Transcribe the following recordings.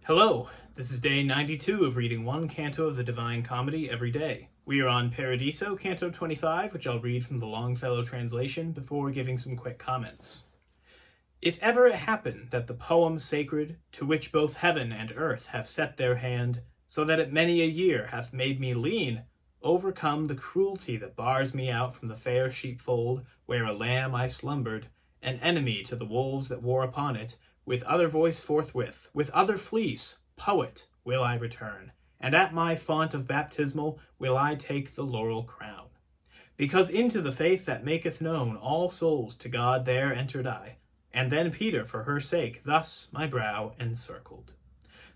Hello, this is day 92 of reading one canto of the Divine Comedy every day. We are on Paradiso, Canto 25, which I'll read from the Longfellow translation before giving some quick comments. If ever it happen that the poem sacred, to which both heaven and earth have set their hand, so that it many a year hath made me lean, overcome the cruelty that bars me out from the fair sheepfold, where a lamb I slumbered, an enemy to the wolves that war upon it, with other voice forthwith, with other fleece, poet, will I return, and at my font of baptismal will I take the laurel crown. Because into the faith that maketh known all souls to God there entered I, and then Peter for her sake thus my brow encircled.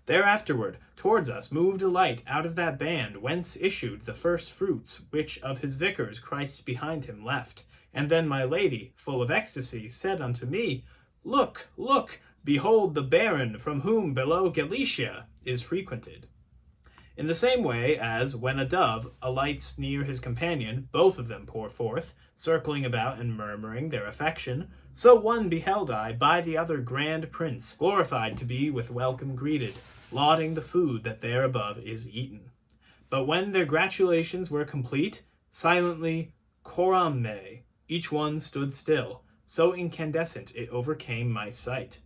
Thereafterward towards us moved a light out of that band whence issued the first fruits which of his vicars Christ behind him left. And then my lady, full of ecstasy, said unto me, Look, look, behold the baron from whom below Galicia is frequented. In the same way as, when a dove alights near his companion, both of them pour forth, circling about and murmuring their affection, so one beheld I by the other grand prince, glorified to be with welcome greeted, lauding the food that there above is eaten. But when their gratulations were complete, silently, coram me, each one stood still, so incandescent it overcame my sight.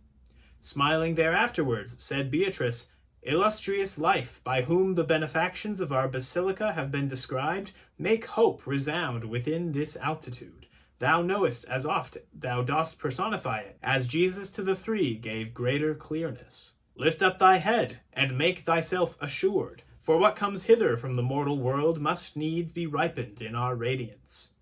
Smiling thereafterwards, said Beatrice, Illustrious life, by whom the benefactions of our basilica have been described, make hope resound within this altitude. Thou knowest as oft thou dost personify it, as Jesus to the three gave greater clearness. Lift up thy head, and make thyself assured, for what comes hither from the mortal world must needs be ripened in our radiance.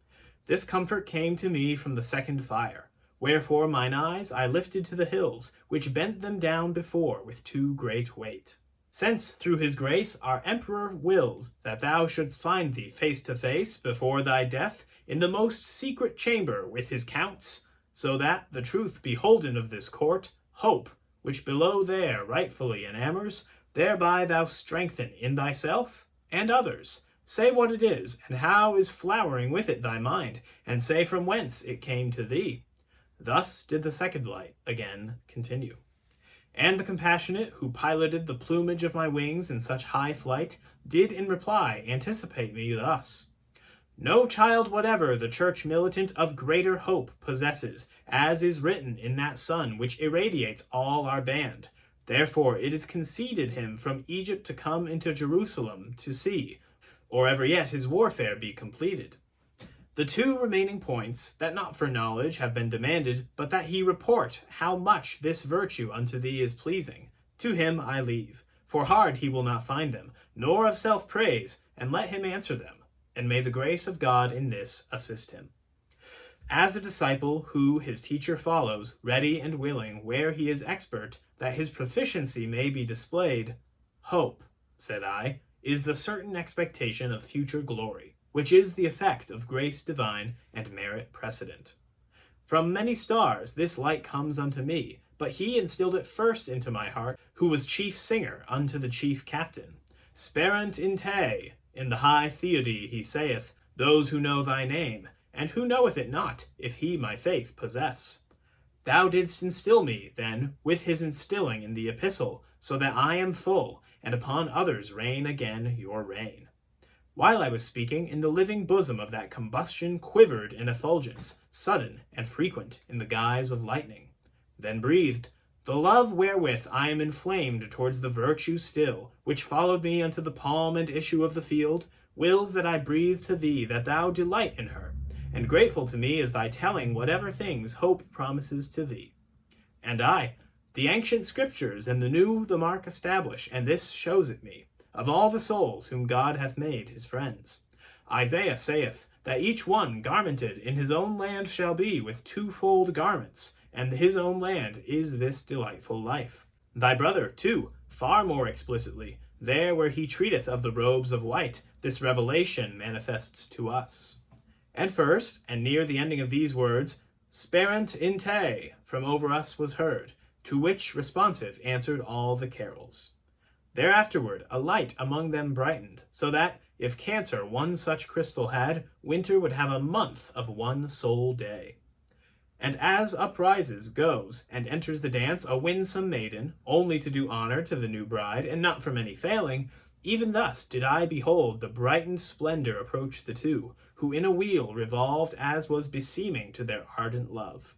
This comfort came to me from the second fire. Wherefore mine eyes I lifted to the hills, which bent them down before with too great weight. Since through his grace our emperor wills that thou shouldst find thee face to face before thy death in the most secret chamber with his counts, so that the truth beholden of this court, hope, which below there rightfully enamors, thereby thou strengthen in thyself and others. Say what it is, and how is flowering with it thy mind, and say from whence it came to thee. Thus did the second light again continue. And the compassionate, who piloted the plumage of my wings in such high flight, did in reply anticipate me thus. No child whatever the church militant of greater hope possesses, as is written in that sun which irradiates all our band. Therefore it is conceded him from Egypt to come into Jerusalem to see, or ever yet his warfare be completed. The two remaining points, that not for knowledge have been demanded, but that he report how much this virtue unto thee is pleasing, to him I leave, for hard he will not find them, nor of self-praise, and let him answer them, and may the grace of God in this assist him. As a disciple who his teacher follows, ready and willing where he is expert, that his proficiency may be displayed, hope, said I, is the certain expectation of future glory, which is the effect of grace divine and merit precedent. From many stars this light comes unto me, but he instilled it first into my heart, who was chief singer unto the chief captain. Sperant in te, in the high theody he saith, those who know thy name, and who knoweth it not, if he my faith possess. Thou didst instill me, then, with his instilling in the epistle, so that I am full, and upon others rain again your rain. While I was speaking, in the living bosom of that combustion quivered an effulgence, sudden and frequent in the guise of lightning. Then breathed, The love wherewith I am inflamed towards the virtue still, which followed me unto the palm and issue of the field, wills that I breathe to thee that thou delight in her, and grateful to me is thy telling whatever things hope promises to thee. And I, the ancient scriptures and the new the mark establish, and this shows it me, of all the souls whom God hath made his friends. Isaiah saith, that each one garmented in his own land shall be with twofold garments, and his own land is this delightful life. Thy brother, too, far more explicitly, there where he treateth of the robes of white, this revelation manifests to us. And first, and near the ending of these words, Sperant in te, from over us was heard, to which responsive answered all the carols. Thereafterward a light among them brightened, so that, if Cancer one such crystal had, winter would have a month of one sole day. And as uprises, goes, and enters the dance a winsome maiden, only to do honor to the new bride, and not from any failing, even thus did I behold the brightened splendor approach the two, who in a wheel revolved as was beseeming to their ardent love.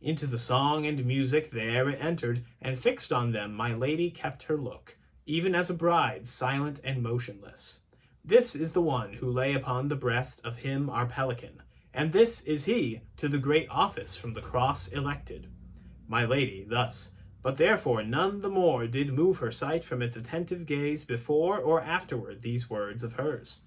Into the song and music there it entered, and fixed on them my lady kept her look, even as a bride, silent and motionless. This is the one who lay upon the breast of him our pelican, and this is he to the great office from the cross elected. My lady thus, but therefore none the more did move her sight from its attentive gaze before or afterward these words of hers.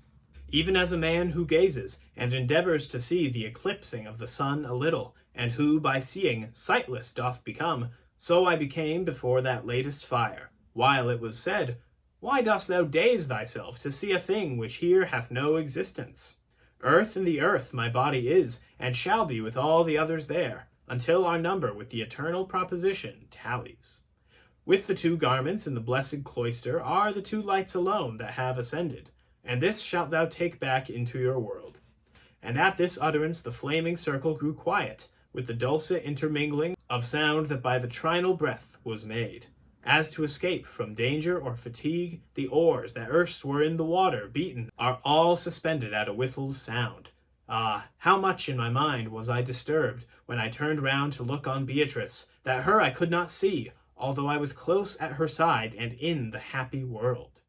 Even as a man who gazes, and endeavors to see the eclipsing of the sun a little, and who by seeing sightless doth become, so I became before that latest fire, while it was said, Why dost thou daze thyself to see a thing which here hath no existence? Earth in the earth my body is, and shall be with all the others there, until our number with the eternal proposition tallies. With the two garments in the blessed cloister are the two lights alone that have ascended, and this shalt thou take back into your world. And at this utterance the flaming circle grew quiet, with the dulcet intermingling of sound that by the trinal breath was made. As to escape from danger or fatigue, the oars that erst were in the water beaten are all suspended at a whistle's sound. Ah, how much in my mind was I disturbed when I turned round to look on Beatrice, that her I could not see, although I was close at her side and in the happy world.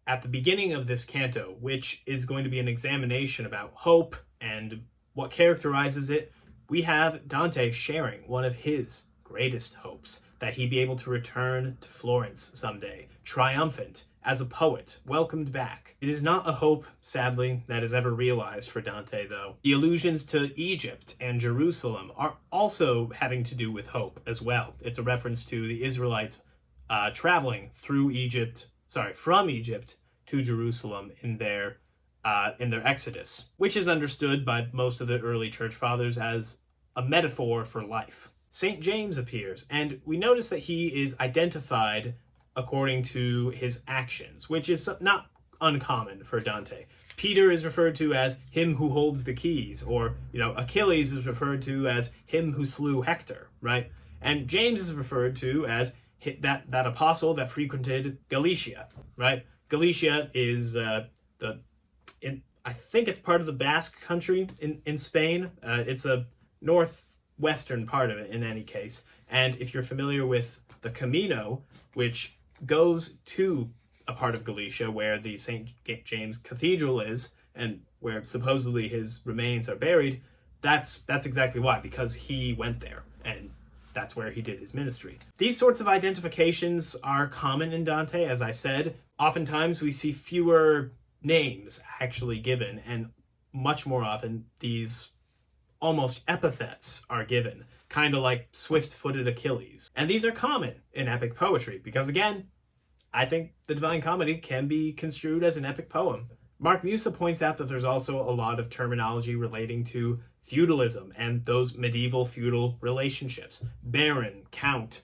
At the beginning of this canto, which is going to be an examination about hope and what characterizes it, we have Dante sharing one of his greatest hopes, that he be able to return to Florence someday, triumphant, as a poet, welcomed back. It is not a hope, sadly, that is ever realized for Dante, though. The allusions to Egypt and Jerusalem are also having to do with hope as well. It's a reference to the Israelites traveling from Egypt to Jerusalem in their exodus, which is understood by most of the early church fathers as a metaphor for life. St. James appears, and we notice that he is identified according to his actions, which is not uncommon for Dante. Peter is referred to as him who holds the keys, or, Achilles is referred to as him who slew Hector, right? And James is referred to as that apostle that frequented Galicia, right? Galicia is I think it's part of the Basque country in Spain. It's a northwestern part of it in any case. And if you're familiar with the Camino, which goes to a part of Galicia where the St. James Cathedral is, and where supposedly his remains are buried, that's exactly why, because he went there, and that's where he did his ministry. These sorts of identifications are common in Dante, as I said. Oftentimes we see fewer names actually given, and much more often these almost epithets are given, kind of like swift-footed Achilles. And these are common in epic poetry, because again, I think the Divine Comedy can be construed as an epic poem. Mark Musa points out that there's also a lot of terminology relating to feudalism and those medieval feudal relationships. Baron, count,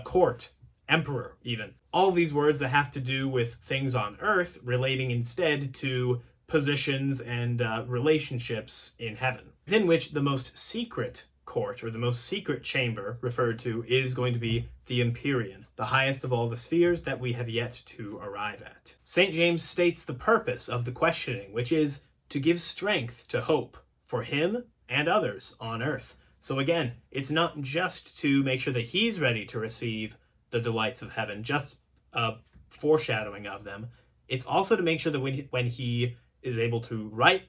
court, emperor, even. All these words that have to do with things on earth relating instead to positions and relationships in heaven, within which the most secret court, or the most secret chamber referred to, is going to be the Empyrean, the highest of all the spheres that we have yet to arrive at. St. James states the purpose of the questioning, which is to give strength to hope for him and others on earth. So again, it's not just to make sure that he's ready to receive the delights of heaven, just a foreshadowing of them. It's also to make sure that when he is able to write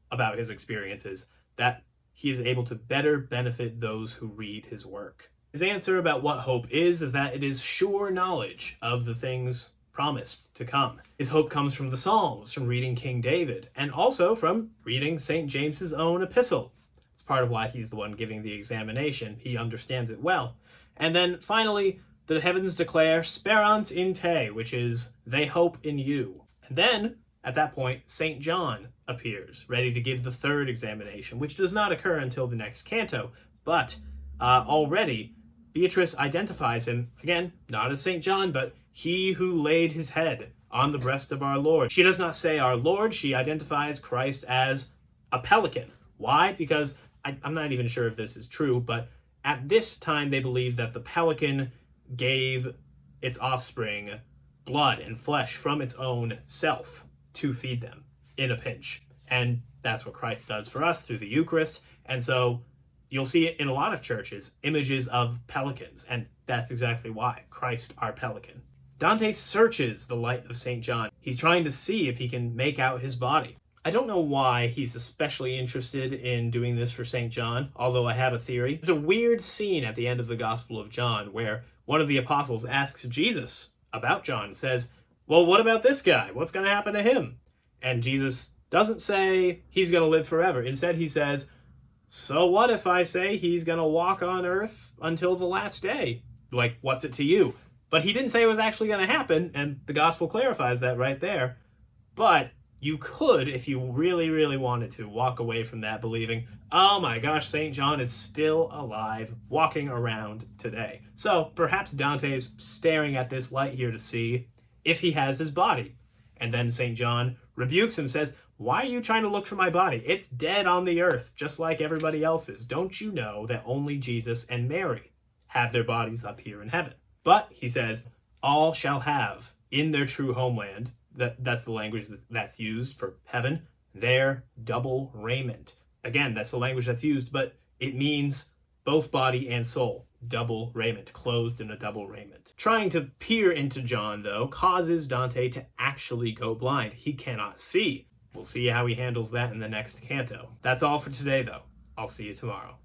about his experiences, that he is able to better benefit those who read his work. His answer about what hope is that it is sure knowledge of the things promised to come. His hope comes from the Psalms, from reading King David, and also from reading St. James's own epistle. It's part of why he's the one giving the examination. He understands it well. And then finally, the heavens declare sperant in te, which is they hope in you. And then, at that point, St. John appears, ready to give the third examination, which does not occur until the next canto, but already Beatrice identifies him, again, not as St. John, but he who laid his head on the breast of our Lord. She does not say our Lord, she identifies Christ as a pelican. Why? Because I'm not even sure if this is true, but at this time they believed that the pelican gave its offspring blood and flesh from its own self to feed them in a pinch. And that's what Christ does for us through the Eucharist. And so you'll see it in a lot of churches, images of pelicans, and that's exactly why. Christ, our pelican. Dante searches the light of St. John. He's trying to see if he can make out his body. I don't know why he's especially interested in doing this for St. John, although I have a theory. There's a weird scene at the end of the Gospel of John where one of the apostles asks Jesus about John, says, well, what about this guy? What's going to happen to him? And Jesus doesn't say he's going to live forever. Instead, he says, so what if I say he's going to walk on earth until the last day? Like, what's it to you? But he didn't say it was actually going to happen, and the gospel clarifies that right there. But you could, if you really, really wanted to, walk away from that believing, oh my gosh, St. John is still alive, walking around today. So perhaps Dante's staring at this light here to see if he has his body. And then St. John rebukes him, says, why are you trying to look for my body? It's dead on the earth, just like everybody else's. Don't you know that only Jesus and Mary have their bodies up here in heaven? But, he says, all shall have in their true homeland, that's the language that's used for heaven, their double raiment. Again, that's the language that's used, but it means both body and soul. Double raiment, clothed in a double raiment. Trying to peer into John, though, causes Dante to actually go blind. He cannot see. We'll see how he handles that in the next canto. That's all for today, though. I'll see you tomorrow.